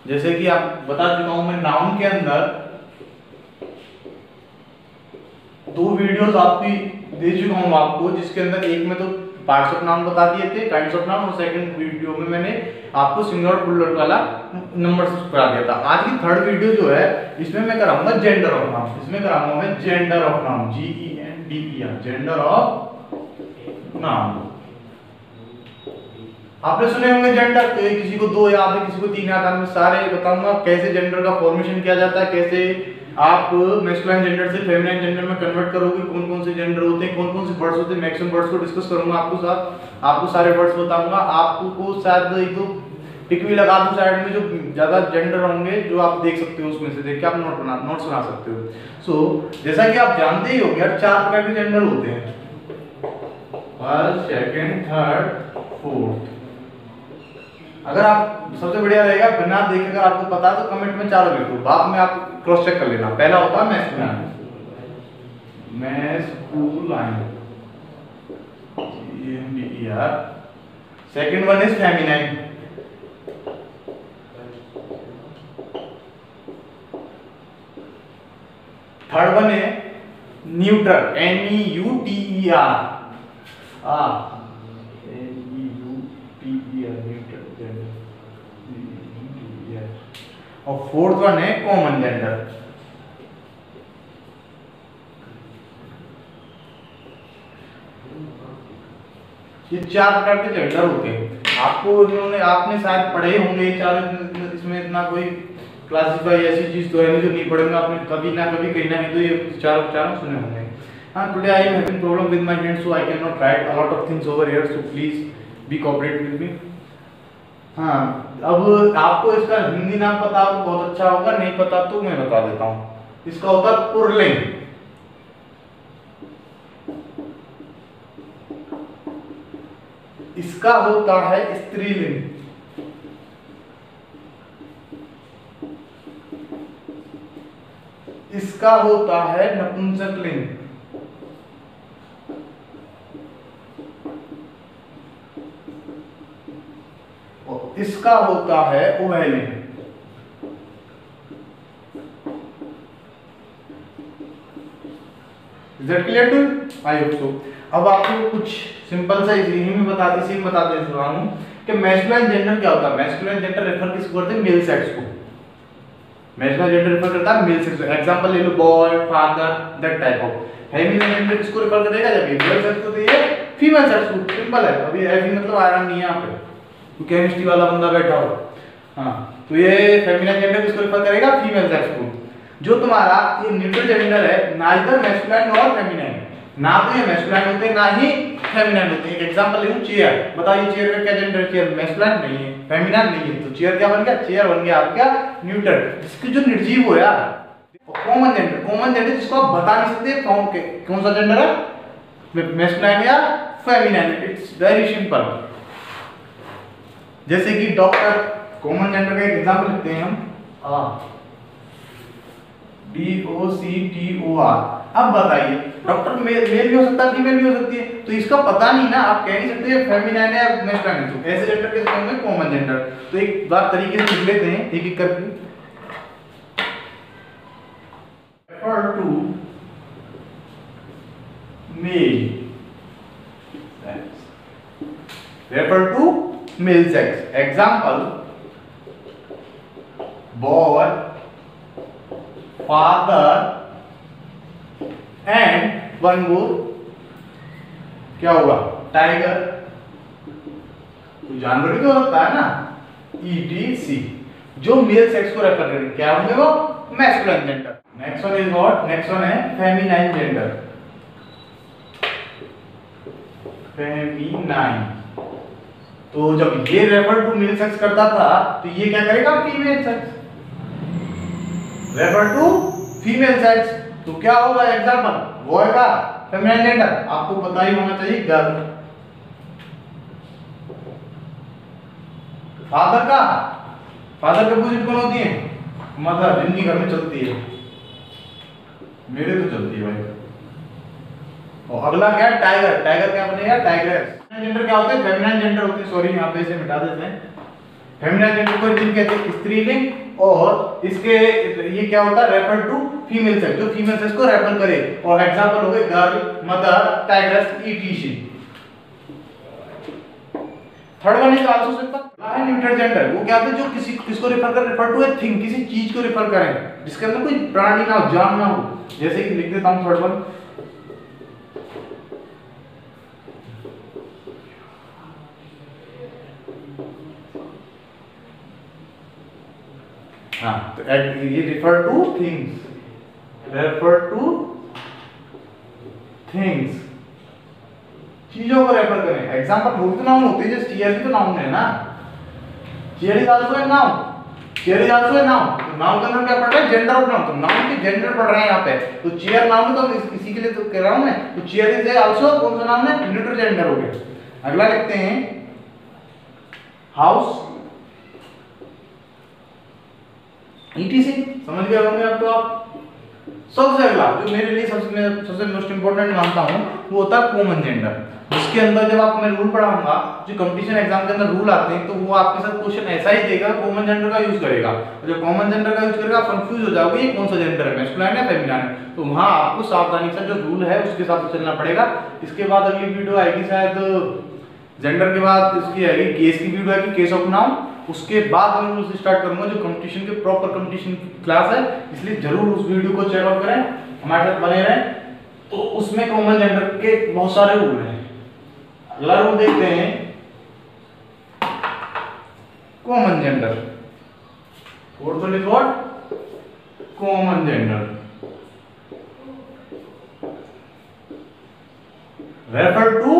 जैसे कि आप बता चुका हूं मैं, नाउन के अंदर 2 वीडियोस आपकी दे चुका हूं आपको, जिसके अंदर एक में तो पार्ट्स ऑफ नाउन बता दिए थे, काइंड्स ऑफ नाउन, और सेकंड वीडियो में मैंने आपको सिंगुलर प्लूरल वाला नंबर्स करा दिया था। आज की थर्ड वीडियो जो है इसमें मैं कराऊंगा जेंडर ऑफ नाउन। इसमें कराऊंगा मैं gender of noun, GENDER, gender of noun. आपने सुने होंगे जेंडर, किसी को 2 याद है, किसी को 3 याद है। मैं सारे बताऊंगा कैसे जेंडर का फॉर्मेशन किया जाता है, कैसे आप मैस्कुलाइन जेंडर से फेमिनाइन जेंडर में कन्वर्ट करोगे, कौन कौन से जेंडर होते हैं, कौन कौन से वर्ड्स होते हैं, मैक्सिमम वर्ड्स को डिस्कस करूंगा आपको सारे वर्ड्स बताऊंगा। आपको शायद एक दो टिक भी लगा दूं साइड में, जो ज्यादा जेंडर होंगे जो आप देख सकते हो, उसमें से देख के आप नोट्स बना सकते हो। सो जैसा कि आप जानते ही होंगे यार, 4 प्रकार के जेंडर होते हैं, फर्स्ट, सेकंड, थर्ड, फोर्थ। अगर आप सबसे बढ़िया रहेगा बिना देखे, अगर आपको पता है तो कमेंट में चारों लिखो, बाद में आप क्रॉस चेक कर लेना। पहला होता है masculine, GENDER। Second one is feminine, third one है न्यूट्रल, NEUTER, और फोर्थ वन है कॉमन जेंडर। ये 4 प्रकार के जेंडर होते हैं। आपने शायद पढ़े होंगे चार, इसमें इतना कोई क्लासिफाई ऐसी चीज तो है नहीं जो नहीं पढ़ेंगे आपने कभी ना कभी, कहीं ना कहीं तो ये चारों सुने होंगे। हाँ, today I am having problem with my hand, so I can not right a lot of things over here, so please be cooperate with me. हाँ, अब आपको इसका हिंदी नाम पता हो तो बहुत अच्छा होगा, नहीं पता तो मैं बता देता हूँ। इसका होता है पुरलिंग, इसका होता है स्त्रीलिंग, इसका होता है नपुंसकलिंग, इसका होता है उभयलिंग। Is that clear to you? I hope so. अब आपको कुछ सिंपल सा इसी में बता देता हूं कि मैस्कुलाइन जेंडर क्या होता है। मैस्कुलाइन जेंडर रेफर किसको करते हैं? मेल सेक्स को। मैस्कुलाइन जेंडर रेफर करता है मेल सेक्स को। एग्जांपल ले लो, boy, father, that type of. Feminine gender किसको रेफर करेगा? जब मेल सेक्स को, तो ये फीमेल सेक्स को। सिंपल है। अभी ऐसी मतलब आराम नहीं है यहाँ पे, तो केमिस्ट्री वाला बंदा बैठा हो। हाँ, तो ये फेमिनिन जेंडर किसको रेफर करेगा? फीमेल सेक्स को। जो तुम्हारा ये न्यूट्रल जेंडर है, नाइदर मैस्कुलाइन नॉर फेमिनिन, ना तो ये मैस्कुलाइन होते हैं ना ही फेमिनिन होते हैं। एक एग्जांपल ले लूं, चेयर। बताइए चेयर का क्या जेंडर? चेयर मैस्कुलाइन नहीं है, फेमिनिन नहीं है, तो चेयर क्या बन गया? चेयर बन गया आपका न्यूट्रल। इसकी जो निर्जीव हो यार, कॉमन जेंडर जिसको आप बता नहीं सकते कौन सा जेंडर है, मैस्कुलाइन या फेमिनिन। It's very simple. जैसे कि डॉक्टर, कॉमन जेंडर का एक एग्जांपल लेते हैं हम, DOCTOR। अब बताइए, डॉक्टर मेल भी हो सकता है, फीमेल भी हो सकती है, तो इसका पता नहीं ना, आप कह नहीं सकते फेमिनिन है या मैस्कुलाइन है। तो ऐसे जेंडर के होंगे कॉमन जेंडर। तो एक बार तरीके से लिख लेते हैं एक एक करके। Refer to male sex, refer to male sex. Example, boy, father and one more, क्या होगा? टाइगर। तो जानवर भी तो हो सकता है ना, ETC। जो मेल सेक्स को रेफर करेंगे क्या होंगे? वो masculine gender. Next one is what? Next one है फेमिनाइन जेंडर। फेमिनाइन, तो जब ये रेफर टू मेल सेक्स करता था तो ये क्या करेगा? Female sex. Refer to female sex, तो क्या होगा? एग्जांपल, बॉय का फेमिनिन जेंडर आपको पता ही होना चाहिए, गर्ल। फादर का, फादर के अपोजिट कौन होती है? मदर, जिनकी घर में चलती है, मेरे तो चलती है भाई। और अगला क्या है? टाइगर। टाइगर क्या बनेगा? टाइग्रेस। जेंडर क्या होते हैं? फेमिनिन जेंडर होते हैं। सॉरी, यहाँ पे इसे मिटा देते हैं। फेमिनिन जेंडर को जिन कहते हैं स्त्रीलिंग, और इसके ये क्या होता है, रेफर टू फीमेल सेक्स, जो फीमेल सेक्स को रेफर करे। और एग्जांपल हो गए girl, mother, tigress, etc. Third one is also simple है न्यूट्रल जेंडर। वो क्या होता है, जो किसको रेफर कर, रेफर टू ए थिंग, किसी चीज को रेफर करें जिसके अंदर कोई प्राणी ना हो, जान ना हो। जैसे कि लिख देता हूं थर्ड वन, हाँ, तो ये refer two things, refer two things, चीजों को रेफर करें। एग्जांपल वो भी तो नाउन होते हैं, जैसे चेयर भी तो नाउन है ना, chair is also a noun, chair is also a noun. तो नाउन का नाम क्या पढ़ रहे हैं, जेंडर ऑफ नाउन। तो नाउन के जेंडर पढ़ रहे हैं यहाँ पे, तो चेयर नाउन तो इसी के लिए तो कह रहा हूं मैं। तो चेयर इज आल्सो कौन सा नाउन है, न्यूट्रल जेंडर हो गया। अगला लिखते हैं हाउस, ईटीसी। समझ गए होंगे अब तो आप। सबसे अगला जो मेरे लिए सबसे मोस्ट इंपोर्टेंट मानता हूं, वो होता है कॉमन जेंडर, जिसके अंदर जब आपको मैं रूल पढ़ाऊंगा, जो कंपटीशन एग्जाम के अंदर रूल आते हैं, तो वो आपके साथ क्वेश्चन ऐसा ही देगा, कॉमन जेंडर का यूज करेगा। जब कॉमन जेंडर का यूज करेगा, आप कंफ्यूज हो जाओगे ये कौन सा जेंडर है, मैस्कुलाइन है फेमिनिन है। तो वहां आपको सावधानी से जो रूल है उसके हिसाब से चलना पड़ेगा। इसके बाद अगली वीडियो आएगी शायद जेंडर के बाद इसकी आएगी केस की वीडियो आएगी, केस ऑफ नाउन। उसके बाद मैं रूल्स स्टार्ट करूंगा, जो कंपटीशन के प्रॉपर कंपटीशन क्लास है, इसलिए जरूर उस वीडियो को चेक आउट करें, हमारे साथ बने रहें। तो उसमें कॉमन जेंडर के बहुत सारे रूल हैं। अगला रूल देखते हैं, common gender. Fourth one is what, common gender. Refer to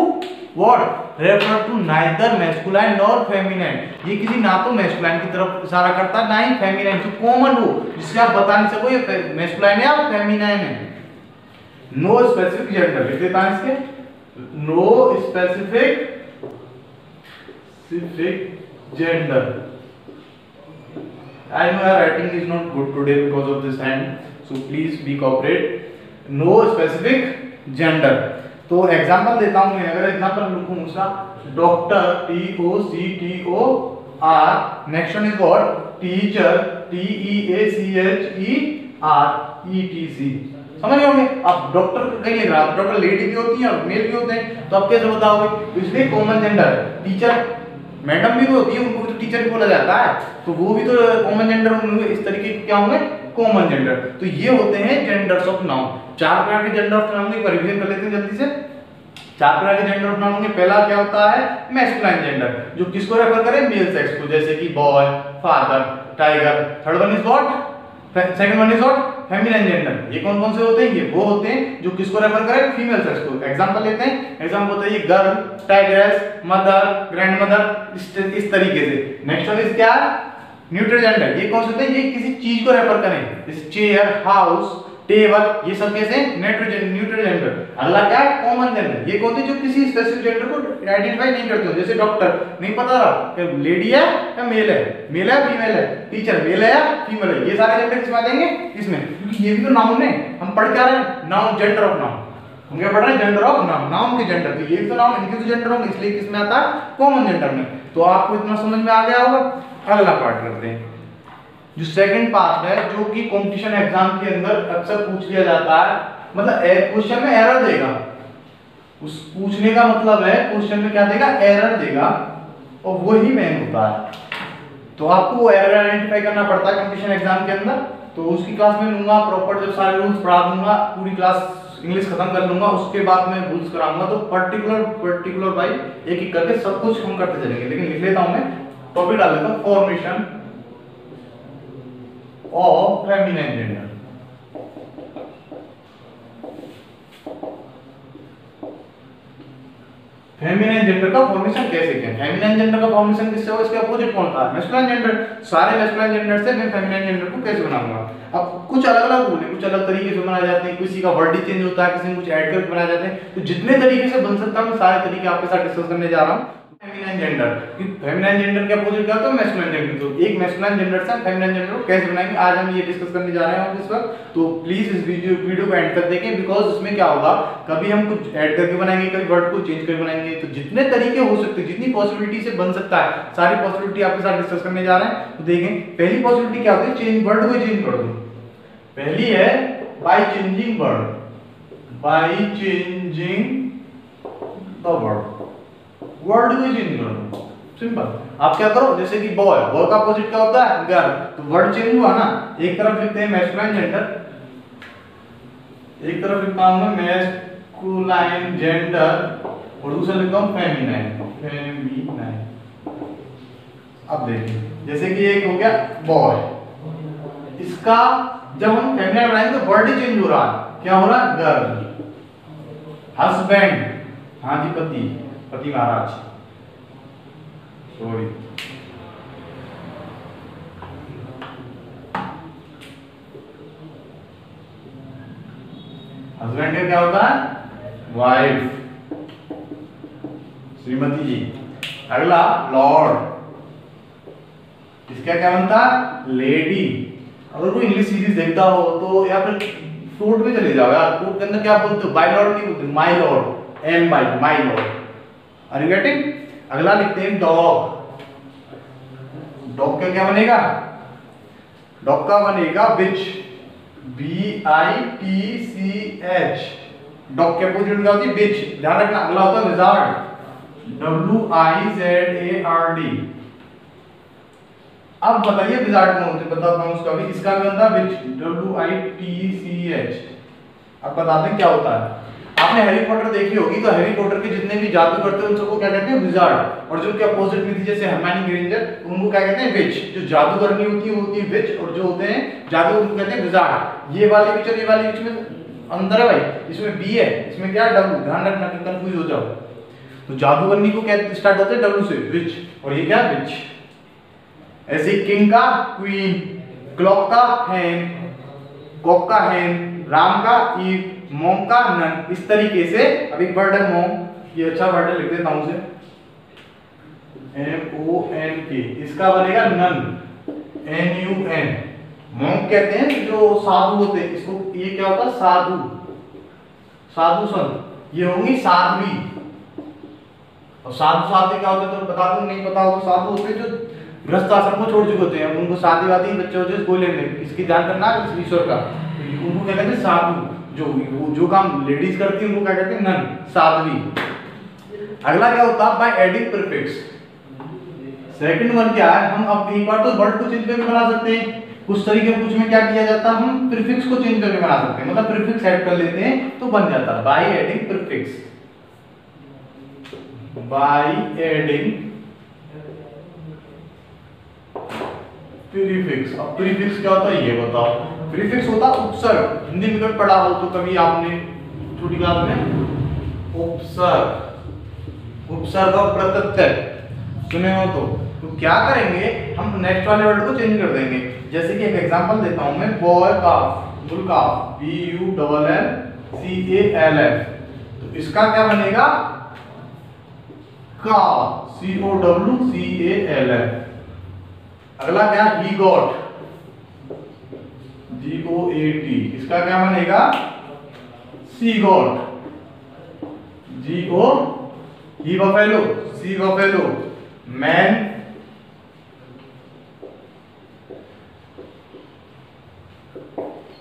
what, refer to neither masculine nor feminine. ये किसी ना तो मैस्कुलाइन की तरफ इशारा करता है, ना ही फेमिनिन, जो कॉमन हो, जिससे आप बता नहीं सको ये मैस्कुलाइन है या फेमिनिन है। नो स्पेसिफिक जेंडर, लिख देता है इसके, no specific gender. I know your writing is not good today because of this hand, so please be cooperate. No specific gender. तो एग्जांपल देता हूं मैं, अगर एग्जांपल लिखूं उसका, doctor TOCTOR, next one is what, teacher TEACHER समझ गए होंगे। अब डॉक्टर कहीं लिख रहा है, डॉक्टर लेडी भी होती है और मेल भी होते हैं, तो आप कैसे बताओगे, इसलिए कॉमन जेंडर। टीचर मैडम भी तो होती है, उनको भी तो टीचर भी बोला जाता है, तो वो भी तो कॉमन जेंडर होंगे। इस तरीके के क्या होंगे, कॉमन जेंडर। तो ये होते हैं जेंडर्स ऑफ नाउन। चार प्रकार के जेंडर ऑफ नाउन की रिवीजन कर लेते हैं जल्दी से। चार प्रकार के जेंडर ऑफ नाउन के पहला क्या होता है, मैस्कुलाइन जेंडर, जो किसको रेफर करे, मेल सेक्स को, जैसे कि boy, father, tiger. Third one is what, second one is what, feminine gender. ये कौन कौन से होते हैं, ये वो होते हैं जो किसको रेफर करें, फीमेल सेक्स को। एग्जांपल लेते हैं, एग्जांपल होता है ये गर्ल, टाइग्रेस, मदर, ग्रैंडमदर, इस तरीके से। नेक्स्ट वन इज क्या, न्यूट्रल जेंडर। ये कौन से होते हैं, ये किसी चीज को रेफर करें, जैसे चेयर, हाउस, टेबल, ये सब कैसे न्यूट्रल जेंडर। अगला क्या है, कॉमन जेंडर। ये कौन थे, जो किसी स्पेसिफिक जेंडर को आइडेंटिफाई नहीं करते हो, जैसे डॉक्टर नहीं पता रहा कि लेडी है या मेल है, मेल है फीमेल है, टीचर मेल है या फीमेल है, ये सारे जेंडर किसमें आ जाएंगे, इसमें, क्योंकि ये भी तो नाउन है। हम पढ़ क्या रहे हैं, नाउन, जेंडर ऑफ नाउन। हम क्या पढ़ रहे हैं, जेंडर ऑफ नाउन, नाउन के जेंडर। तो ये भी तो नाउन, इनके तो जेंडर होंगे, इसलिए किसमें आता है, कॉमन जेंडर में। तो आपको इतना समझ में आ गया होगा। अगला पार्ट करते हैं, जो सेकंड पार्ट है, जो कि कंपटीशन एग्जाम के अंदर अक्सर पूछ लिया जाता है, मतलब क्वेश्चन में एरर देगा। उस पूछने का मतलब है क्वेश्चन में क्या देगा, एरर देगा, और वही मेन होता है। तो आपको वो एरर आइडेंटिफाई करना पड़ता है कंपटीशन एग्जाम के अंदर। तो उसकी क्लास में लूंगा प्रॉपर, जब सारे रूल्स पढ़ा दूंगा, पूरी क्लास इंग्लिश खत्म कर लूंगा, उसके बाद मैं रूल्स कराऊंगा। तो पर्टिकुलर बाय एक एक करके सब कुछ हम करते चलेंगे। लेकिन लिख लेता हूं मैं, टॉपिक डाल देता हूं, formation of feminine gender. Feminine gender का फॉर्मेशन कैसे किया, फेमिनिन जेंडर का फॉर्मेशन किससे होगा, इसके अपोजिट कौन था, मैस्कुलाइन जेंडर। सारे मैस्कुलाइन जेंडर से मैं फेमिनिन जेंडर को कैसे बनाऊंगा। अब कुछ अलग-अलग रूल हैं, कुछ अलग तरीके से बनाए जाते हैं, किसी का वर्ड चेंज होता है, किसी में कुछ ऐड करके बनाए जाते हैं। तो जितने तरीके से बन सकता है मैं सारे तरीके आपके साथ डिस्कस करने जा रहा हूं। फेमिनाइन जेंडर, फेमिनाइन जेंडर के अपोजिट क्या होता है मैस्कुलाइन जेंडर। तो एक मैस्कुलाइन जेंडर से फेमिनाइन जेंडर को कैसे बनाएंगे आज हम ये डिस्कस करने जा रहे हैं इस वक्त। तो प्लीज इस वीडियो को एंड तक देखें, बिकॉज इसमें क्या होगा कभी हम कुछ ऐड करके बनाएंगे, कभी वर्ड को चेंज करके बनाएंगे। तो जितने तरीके हो सकते हैं, जितनी पॉसिबिलिटी से बन सकता है, सारी पॉसिबिलिटी आपके साथ डिस्कस करने जा रहे हैं। तो देखें पहली पॉसिबिलिटी क्या होती है, चेंज वर्ड को चेंज कर दो। पहली है by changing word, by changing the word, word को चेंज कर दो। सिंपल। आप क्या करो, जैसे कि बॉय, बॉय का अपोजिट क्या होता है गर्ल, तो वर्ड चेंज हुआ ना। एक तरफ लिखते हैं मैस्कुलाइन जेंडर, एक तरफ लिखता हूं मैं मैस्कुलाइन जेंडर और दूसरा लिखता हूं फेमिनाइन, फेमिनाइन। अब देखिए जैसे कि एक हो गया बॉय, इसका जब हम फेमिनाइन बनाएंगे तो वर्ड ही चेंज हो रहा है। क्या हो रहा है, गर्ल। हस्बैंड, हाँ जी पति, पति महाराज, सॉरी। हस्बैंड का क्या होता है, वाइफ, श्रीमती जी। अगला लॉर्ड, इसका क्या बनता है, लेडी। अगर कोई इंग्लिश सीरीज देखता हो तो या फिर कोर्ट में चले जाओ यार, कोर्ट के अंदर क्या बोलते हो, बाय लॉर्ड नहीं बोलते, my lord, M Y, my lord. Are you getting. अगला लिखते हैं डॉग, डॉग का क्या बनेगा, डॉग का बनेगा bitch, B I T C H. Dog के अपोजिट क्या होती है, विच। ध्यान रखना। अगला होता है wizard, W I Z A R D. अब बताइए विजार्ड कौन होते, बताता हूं उसका भी। इसका भी बनता है witch, W I T C H. अब बताते हैं क्या होता है। आपने हैरी पॉटर देखी होगी, तो हैरी पॉटर के जितने भी जादू करते हैं उन सबको क्या कहते हैं, विजार्ड। और जो उनके अपोजिट में थी जैसे हर्माइनी ग्रेंजर, उनको क्या कहते हैं, विच। जो जादू करनी होती है वो होती है विच, और जो होते हैं जादू उनको कहते हैं विजार्ड। ये वाली विच और ये वाली विच में अंदर है भाई, इसमें बी है, इसमें क्या है, डब्ल्यू। ध्यान रखना कि कंफ्यूज हो जाओ। तो जादू करनी को क्या स्टार्ट होते हैं, डब्ल्यू से, विच, और ये क्या, विच। ऐसे किंग का क्वीन, क्लॉक का हैन, कॉक का हैन, राम का ईव, मोम का नन। इस तरीके से। अब एक वर्ड है मोम, ये अच्छा वर्ड है, लिख देता हूं उसे, एम ओ एन के। इसका बनेगा नन, एन यू एन। मोम कहते हैं जो साधु होते हैं, इसको ये क्या होता है, साधु, साधु संत। ये होंगी साध्वी। और साधु साध्वी क्या होते हैं तो बता दूं, नहीं पता हो तो साधु होते हैं जो गृहस्थ आश्रम को छोड़ चुके होते हैं, उनको शादी वादी बच्चे होते हैं, कोई लेने, इसकी ध्यान करना ईश्वर का। उनको क्या कहते हैं, साधु। जो काम लेडीज करती है उनको क्या कहते हैं, नन, साध्वी। अगला क्या होता है, by adding prefix. Second one क्या है, हम अब एक बार तो वर्ड को चेंज करके बना सकते हैं, कुछ तरीके कुछ में क्या किया जाता है, हम प्रीफिक्स को चेंज करके बना सकते हैं। मतलब प्रीफिक्स ऐड कर लेते हैं तो बन जाता है by adding prefix, by adding prefix. अब प्रीफिक्स क्या होता है ये बताओ। प्रीफिक्स होता है उपसर्ग। हिंदी में कभी पढ़ा हो तो कभी आपने छोटी क्लास में, उपसर्ग, उपसर्ग और प्रत्यय सुने हो तो क्या करेंगे हम, नेक्स्ट वाले वर्ड को चेंज कर देंगे। जैसे कि एक एग्जांपल देता हूं मैं, boy calf, bull calf, B U double L C A L F. तो इसका क्या बनेगा, cow, C O W C A L F. अगला क्या, he got, ji O A T. इसका क्या बनेगा, सी गॉट, जी ओ, ही बफेलो, सी बफेलो। Man,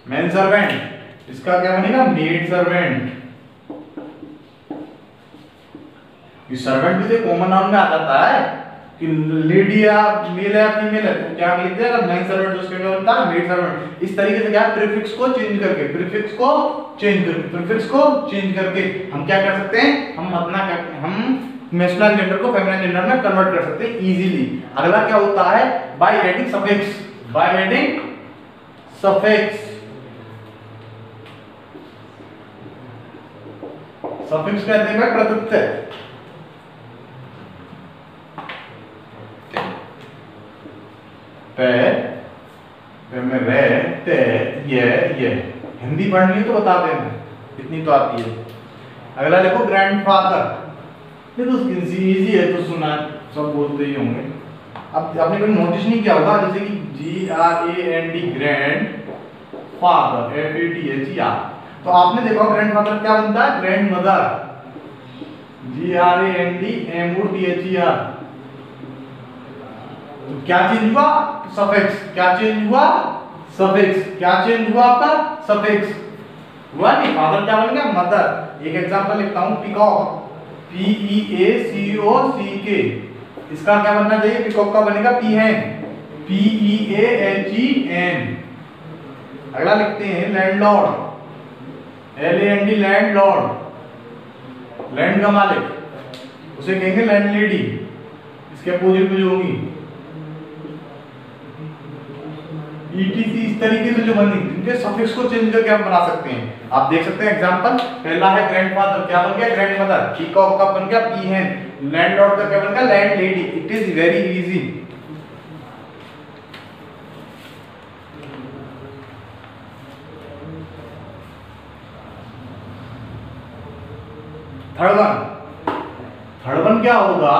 man servant. इसका क्या बनेगा, मेड सर्वेंट। ये सर्वेंट भी तो कॉमन नाउन में आ जाता है कि लेडी या मेल है या फीमेल है, तो क्या लिख देगा, मैन सर्वेंट, उसके क्या बनता है, मेड सर्वेंट। इस तरीके से क्या, प्रीफिक्स को चेंज करके, प्रीफिक्स को चेंज करके, प्रीफिक्स को चेंज करके हम क्या कर सकते हैं, हम अपना हम मैस्कुलाइन जेंडर को फेमिनिन जेंडर में कन्वर्ट कर सकते हैं इजीली। अगला क्या होता है, by adding suffix, by adding suffix. Suffix कहते हैं प्रत्यय। पे में रे, ते, ये। हिंदी पढ़नी है तो बता देना, इतनी तो आती है। अगला लिखो ग्रैंडफादर, ये तो इजी है, तो सुना सब बोलते ही होंगे। अब आपने कभी नोटिस नहीं किया होगा, जैसे कि GRAND ग्रैंड फादर, FATHER, तो आपने देखा ग्रैंड फादर क्या बनता है, ग्रैंड मदर, GRANDMOTHER। तो क्या चेंज हुआ, सफिक्स, क्या चेंज हुआ, सफिक्स, क्या चेंज हुआ आपका, सफिक्स हुआ नहीं, फादर क्या बन गया, मदर। एक एग्जांपल लिखता हूं, पीकॉक, PEACOCK, इसका क्या बनना चाहिए, पीकॉक का बनेगा पीहेन, PEAHEN। अगला लिखते हैं लैंडलॉर्ड, LAND लैंडलॉर्ड, लैंड का मालिक, उसे कहेंगे लैंडलेडी। इसके अपोजिट में जो होगी ETC, इस तरीके से जो बनी, इनके सफिक्स को चेंज करके हम बना सकते हैं। आप देख सकते हैं एग्जांपल, पहला है ग्रैंडफादर, क्या बन गया, ग्रैंडमदर, पीकॉक का बन गया पीहेन, लैंडलॉर्ड का क्या बन गया, landlady. It is very easy. Third one क्या होगा,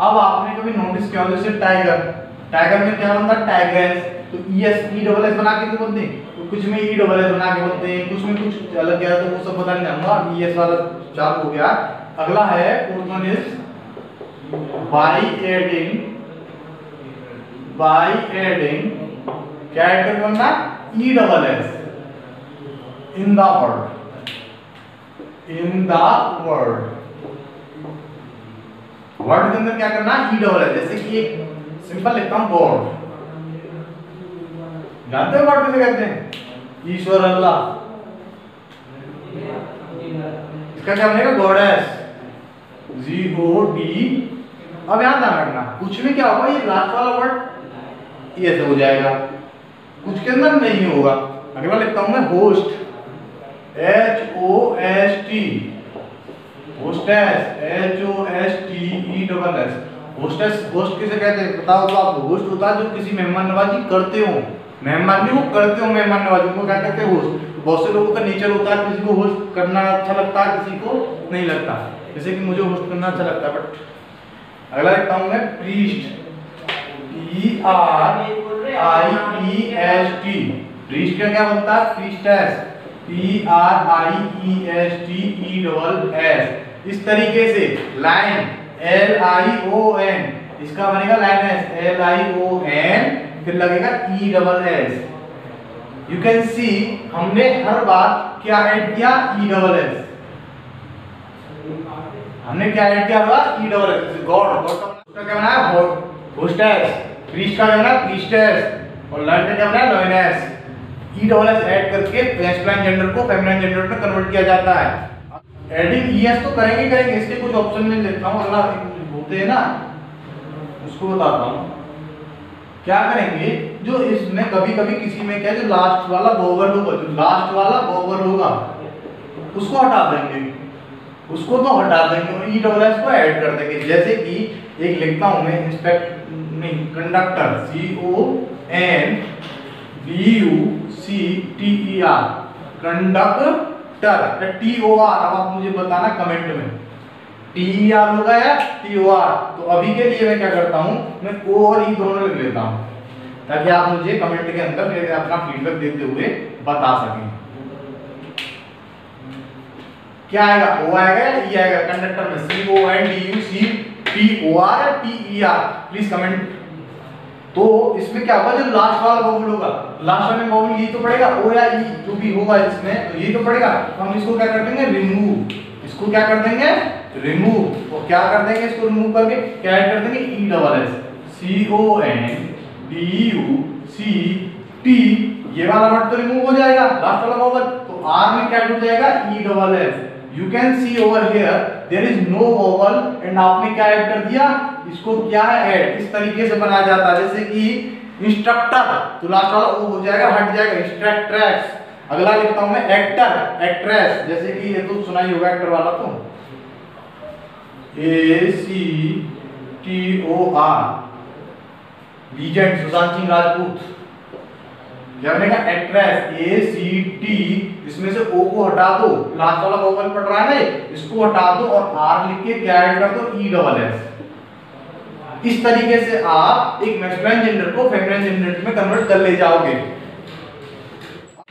अब आपने कभी नोटिस किया होगा, जैसे टाइगर, टाइगर में क्या बनता है, टाइग्रेस, तो ES बना के तो बोलते हैं, तो कुछ में ESS बना के बोलते हैं, कुछ में कुछ अलग गया, तो वो सब बताने जाऊंगा। ES वाला चालू हो गया। अगला है फोर्थ बाय एडिंग क्या ऐड करके बनना, ESS in the word, in the word, word के अंदर क्या करना, ESS। जैसे कि एक सिंपल लिखता हूं गॉड, जानते हो गॉड किसे कहते हैं, ईश्वर, अल्लाह, इसका क्या बनेगा, गॉडेस, GOD। अब यहां ध्यान रखना, कुछ में क्या होगा, ये लास्ट वाला वर्ड ये ऐसे हो जाएगा, कुछ के अंदर नहीं होगा। अगला लिखता हूं मैं host, HOST, hostess, HOSTESS। Hostess, host किसे कहते हैं बताओ तो आपको, होस्ट होता है जो किसी मेहमान नवाजी करते हो, मेहमान वो करते हो, मेहमान नवाजी को क्या कहते हैं, होस्ट। बहुत से लोगों का नेचर होता है, किसी को होस्ट करना अच्छा लगता है, किसी को नहीं लगता, जैसे कि मुझे होस्ट करना अच्छा लगता है। बट अगला लिखता हूं मैं प्रीस्ट, PRIEST, प्रीस्ट का क्या बनता है, प्रीस्टेस, PRIESTESS। इस तरीके से लाइन, LION, इसका बनेगा लाइनेस, LION, फिर लगेगा ESS। यू कैन सी हमने हर बार क्या ऐड किया, ESS, हमने क्या ऐड किया हुआ, ESS। गॉड, गॉड का क्या बनाया, होस्टेस, प्रीस्ट का क्या बनाया, प्रीस्टेस, और लाइन का क्या बनाया, लॉइनेस। ESS ऐड करके मैस्कुलाइन जेंडर को फेमिनिन जेंडर में कन्वर्ट किया जाता है। एडिंग ES तो करेंगे, इसके कुछ ऑप्शन में लिखता हूं, अगला होते हैं ना उसको बताता हूं क्या करेंगे। जो इसमें कभी कभी किसी में क्या है, जो लास्ट वाला वोवल होगा, जो लास्ट वाला वोवल होगा उसको हटा देंगे, उसको तो हटा देंगे और ESS को ऐड कर देंगे। जैसे कि एक लिखता हूं मैं, इंस्पेक्ट नहीं, कंडक्टर, CONDUCTER, कंडक्टर, TOR। अब आप मुझे बताना कमेंट में TER होगा या TOR। तो अभी के लिए मैं क्या करता हूं, मैं O और E दोनों लिख लेता हूं, ताकि आप मुझे कमेंट के अंदर मेरे अपना फीडबैक देते हुए बता सकें। क्या आएगा, O आएगा या E आएगा, कंडक्टर में CONDUCTOR या TER, प्लीज कमेंट। तो इसमें क्या होगा, जो लास्ट वाला वोवल होगा, लास्ट वाले वोवल ये तो पड़ेगा, O या E जो भी होगा इसमें, तो ये तो पड़ेगा। तो हम इसको क्या कर देंगे, रिमूव, इसको क्या कर देंगे, रिमूव। और क्या कर देंगे, इसको रिमूव करके क्या ऐड कर देंगे, ESS, CONDUCT। ये वाला वर्ड तो रिमूव हो जाएगा, लास्ट वाला वोवल, तो R में क्या जुड़ जाएगा, ESS। You can see over here there is no vowel, and आपने क्या ऐड कर दिया, इसको क्या है, ऐड। इस तरीके से बनाया जाता है, जैसे कि इंस्ट्रक्टर, तो लास्ट वाला O हो जाएगा, हट जाएगा, इंस्ट्रक्ट्रेस। अगला लिखता हूं मैं एक्टर, एक्ट्रेस, जैसे कि ये तो सुना ही होगा एक्टर वाला, तो ACTOR, लीजेंड सुशांत सिंह राजपूत, क्या बनेगा एक्ट्रेस, ACT, इसमें से O को हटा दो, लास्ट वाला वोवल पड़ रहा है ना, इसको हटा दो और R लिख के क्या ऐड कर दो, ESS। इस तरीके से आप एक मैस्कुलाइन जेंडर को फेमिनिन जेंडर में कन्वर्ट कर ले जाओगे।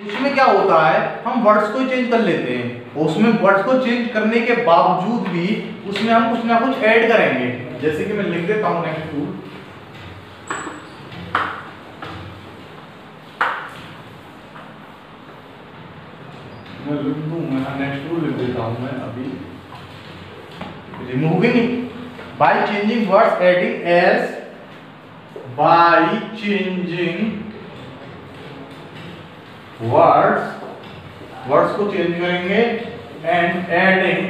उसमें क्या होता है, हम वर्ड्स को चेंज कर लेते हैं, उसमें वर्ड्स को चेंज करने के बावजूद भी उसमें हम कुछ ना कुछ ऐड करेंगे। जैसे कि मैं लिख देता हूं नेक्स्ट टू, मैं लिख दूंगा नेक्स्ट टू लिख देता हूं मैं अभी, removing by changing words adding S, by changing words को चेंज करेंगे एंड एडिंग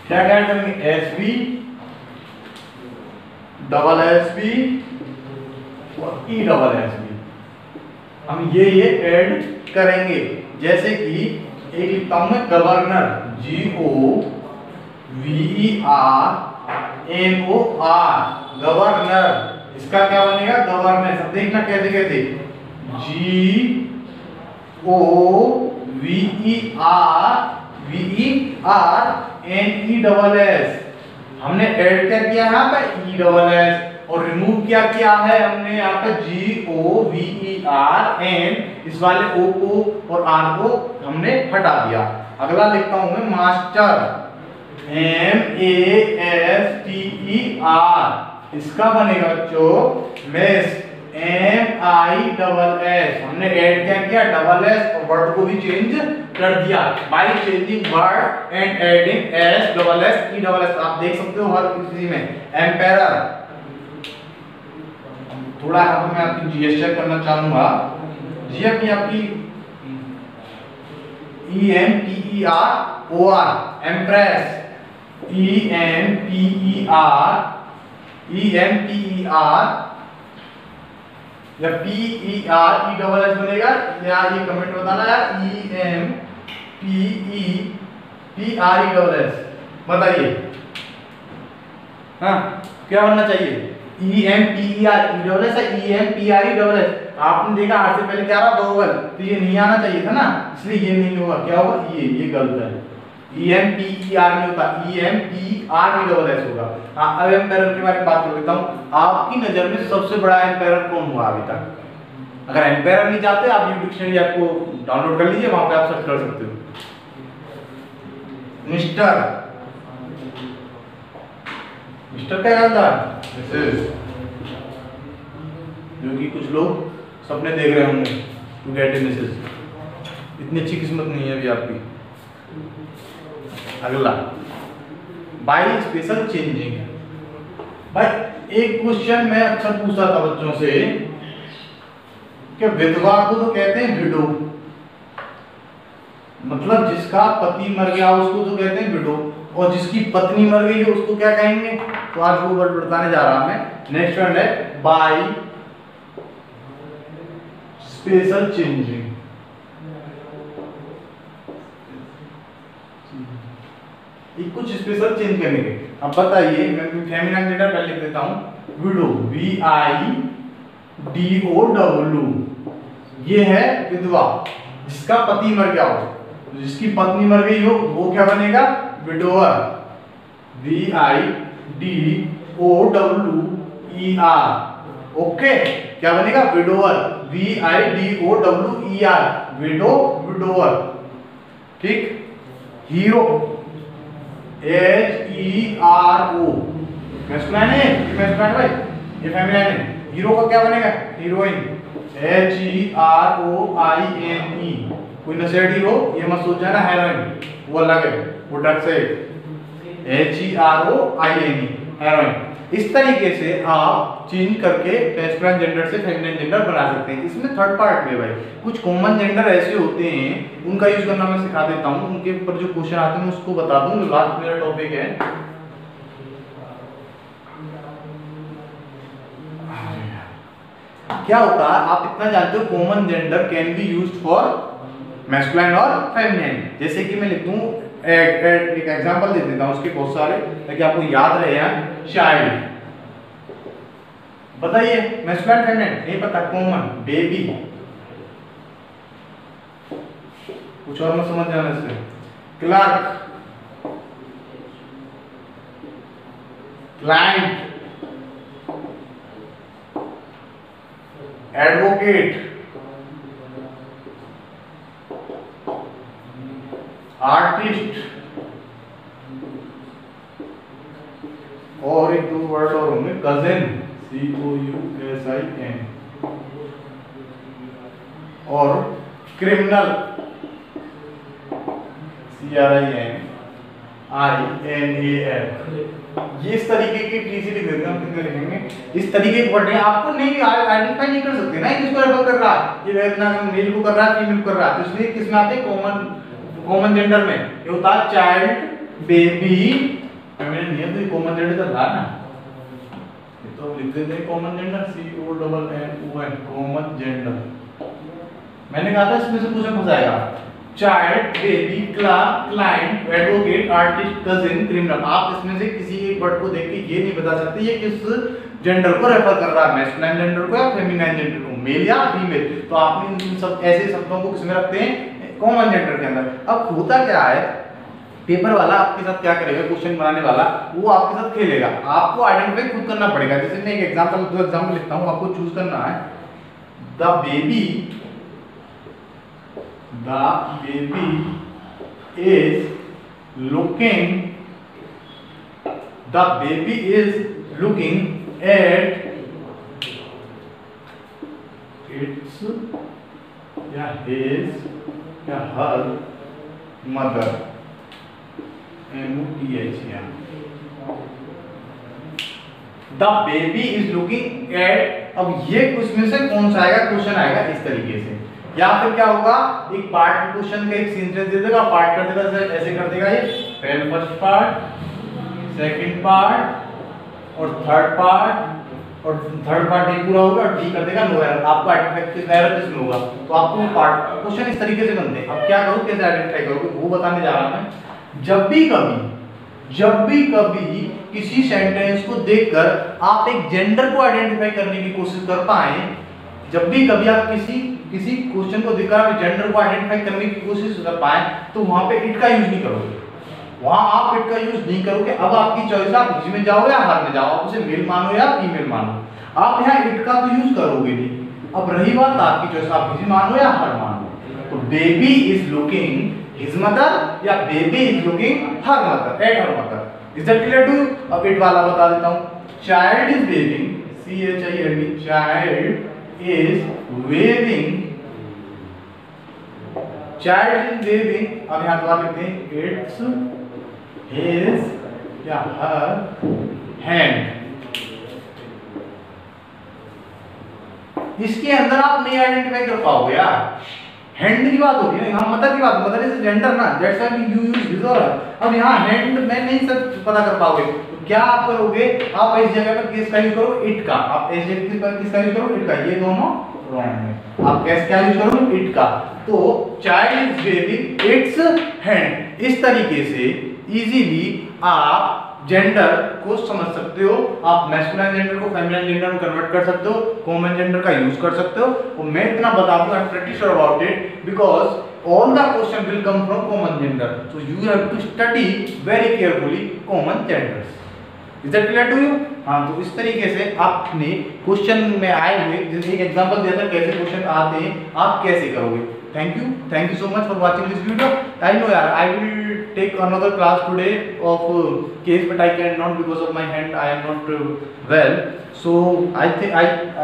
क्या ऐड करेंगे, SB, डबल SB और ESSB, हम ये ऐड करेंगे। जैसे कि एक लिखता हूं मैं गवर्नर, GOVERNOR, गवर्नर, इसका क्या बनेगा गवर्नेंस। अब देखना कैसे कैसे, GOVERNESS, हमने ऐड क्या किया यहाँ पे ESS, और रिमूव क्या किया है हमने यहाँ पे GOVERN, इस वाले O को और R को हमने हटा दिया। अगला लिखता हूं मैं मास्टर, MASTER, इसका बनेगा बच्चों मेस, MISS, हमने ऐड क्या किया डबल S और वर्ड को भी चेंज कर दिया by changing word and adding S, double S, ESS। आप देख सकते हो हर किसी में। एम्पायर, थोड़ा यहाँ पे मैं आपकी GS चेक करना चाहूंगा, जी अपनी आपकी EMPEROR, एम्प्रेस, EMPER या PERESS बनेगा, या ये कमेंट बताना यार, EMPERESS बताइए, हाँ क्या बनना चाहिए, EMPERESS, EMPRESS। आपने देखा आर से पहले क्या रहा वोवल, तो ये नहीं आना चाहिए था ना, इसलिए ये नहीं होगा, क्या होगा ये गलत है, EMPER नहीं होता, EMPRESS होगा। हाँ अब एम्पायर के बारे में बात कर लेता हूँ। आपकी नजर में सबसे बड़ा एम्पायर कौन हुआ अभी तक? अगर एम्पायर नहीं चाहते आप ये डिक्शनरी आपको डाउनलोड कर लीजिए, वहां पे आप सर्च कर सकते हो। मिस्टर क्या था, जो कि कुछ लोग सपने देख रहे होंगे टू गेट ए मिसेज, इतनी अच्छी किस्मत नहीं है अभी आपकी। अगला बाय स्पेशल चेंजिंग। भाई एक क्वेश्चन मैं अक्सर पूछता था बच्चों से कि विधवा को तो कहते हैं विडो, मतलब जिसका पति मर गया उसको तो कहते हैं विडो, और जिसकी पत्नी मर गई है उसको क्या कहेंगे? तो आज वो वर्ड बताने जा रहा मैं। नेक्स्ट वर्ड है बाय स्पेशल चेंजिंग। कुछ स्पेशल चेंज करने के। अब बताइए, मैं फेमिनिन जेंडर पहले लिख देता हूं, विडो, VIDOW, ये है विधवा, जिसका पति मर गया हो, जिसकी पत्नी मर गई हो वो क्या बनेगा? Widower, VIDOWER। ओके, क्या बनेगा? Widower, VIDOWER, window, widower. ठीक। हीरो, HERO, मैस्कुलाइन है, मैस्कुलाइन भाई, ये फेमिनिन है। हीरो का क्या बनेगा? Heroine, HEROINE। कोई नशेड़ी हो ये मत सोच जाना हेरोइन, वो अलग है, वो ड्रग्स है। HEROINE, heroin. इस तरीके से आप चेंज करके मैस्कुलाइन जेंडर से फेमिनिन जेंडर बना सकते हैं। इसमें थर्ड पार्ट में भाई कुछ कॉमन जेंडर ऐसे होते हैं, उनका यूज करना मैं सिखा देता हूं, उनके ऊपर जो क्वेश्चन आते हैं उसको बता दूं। लास्ट मेरा टॉपिक है क्या होता है, आप इतना जानते हो common gender can be used for masculine और फेमिनिन। जैसे कि मैं लिख दूं, एक एग्जांपल दे देता हूं उसके बहुत सारे, ताकि आपको याद रहे। चाइल्ड, बताइए मैस्कुलाइन फेमिनिन नहीं पता, कॉमन बेबी, कुछ और मत समझ जाने से। क्लर्क, क्लाइंट, एडवोकेट, आर्टिस्ट, और एक दो वर्ड और होंगे, कजिन, COUSIN, और क्रिमिनल, CRIMINAL। ये इस तरीके के टीसी लिख देते हैं, हम कितने लिखेंगे, इस तरीके के वर्ड आपको नहीं आइडेंटिफाई नहीं कर सकते ना किसको रेफर कर रहा है, ये इतना मेल को कर रहा है फीमेल को कर रहा है, तो इसलिए किस में आते हैं, कॉमन जेंडर में ये होता है चाइल्ड, बेबी, फेमिनिन नहीं है तो कॉमन जेंडर तो था ना, ये तो लिख देते हैं common gender, CONNON, common gender. मैंने कहा था इसमें से कुछ फंस जाएगा, child, baby, clerk, client, advocate, artist, cousin, criminal. आप इसमें से किसी एक वर्ड को देख के ये नहीं बता सकते ये किस जेंडर को रेफर कर रहा है, मैस्कुलाइन जेंडर को या फेमिनाइन जेंडर को, मेल या फीमेल। तो आपने इन सब ऐसे शब्दों को किसमें रखते हैं, कॉमन जेंडर के अंदर। अब होता क्या है, पेपर वाला आपके साथ क्या करेगा, क्वेश्चन बनाने वाला वो आपके साथ खेलेगा, आपको आइडेंटिफाई खुद करना पड़ेगा। जैसे मैं एक एग्जांपल, दो एग्जांपल लिखता हूं, आपको चूज करना है। The baby is looking at its या his या her mother, MUTH। The baby is looking at, अब ये उसमें से कौन सा आएगा, क्वेश्चन आएगा इस तरीके से, या फिर क्या होगा, एक पार्ट क्वेश्चन का एक सेंटेंस दे देगा, पार्ट कर देगा, ऐसे कर देगा, ये पहले फर्स्ट पार्ट, सेकंड पार्ट और थर्ड पार्ट, और थर्ड पार्ट नहीं पूरा होगा और डी कर देगा नो एरर। आपको आइडेंटिफाई एरर किसमें होगा, तो आपको पार्ट क्वेश्चन इस तरीके से बनते हैं। अब क्या करो, कैसे आइडेंटिफाई करोगे वो बताने जा रहा हूं। जब भी कभी किसी सेंटेंस को देखकर आप एक जेंडर को आइडेंटिफाई करने की कोशिश कर पाए, जब भी कभी आप किसी क्वेश्चन को देखकर आप जेंडर को आइडेंटिफाई करने की कोशिश कर पाए, तो वहां पे इट का यूज नहीं करोगे, वहां आप इट का यूज नहीं करोगे। अब आपकी चॉइस, आप इस में जाओ या हर में जाओ, आप उसे मेल मानो या फीमेल मानो, आप यहाँ इट का तो यूज करोगे नहीं। अब रही बात आपकी चॉइस, आप इसे मानो या हर मानो। तो baby is looking his mother या baby is looking her mother, at her mother. Is that clear to you? अब इट वाला बता देता हूं। Child is waving, CHILD, child is waving, child is waving. अब यहां दोबारा लिखते हैं, इट्स हिज या हर हैंड। इसके अंदर आप नहीं आइडेंटिफाई कर पाओगे यार, हैंड की बात होगी ना, यहाँ मदर की बात, मदर इज जेंडर ना, that's why you use his और हर। अब यहाँ हैंड में नहीं सब पता कर पाओगे, तो क्या आप करोगे, आप इस जगह पर किसका यूज करो, इट का। आप इस जगह पर किसका यूज करो, इट का। ये दोनों रॉन्ग है, आप कैसे क्या यूज करो, इट का। तो चाइल्ड इज बेबिंग इट्स हैंड। इस तरीके से इजीली आप जेंडर को समझ सकते हो, आप मैस्कुलाइन जेंडर को फेमिनिन जेंडर में कन्वर्ट कर सकते हो, कॉमन जेंडर का यूज कर सकते हो। और मैं इतना बता दूं, I am pretty sure about it, because all the question will come from common gender, so you have to study very carefully common genders. Is that clear to you? हाँ, तो इस तरीके से आपने क्वेश्चन में आए हुए, जैसे एक एग्जांपल दिया था कैसे क्वेश्चन आते हैं, आप कैसे करोगे। Thank you so much for watching this video. I know यार, I will take another class today of case, but I cannot because of my hand. I am not well, so I think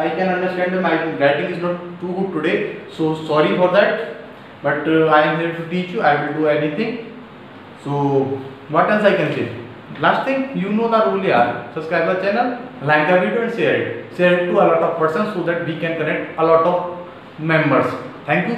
I can understand that my writing is not too good today, so sorry for that, but I am here to teach you. I will do anything. So what else I can say? Last thing, you know the rule here. Subscribe the channel, like the video and share it to a lot of persons so that we can connect a lot of members. Thank you.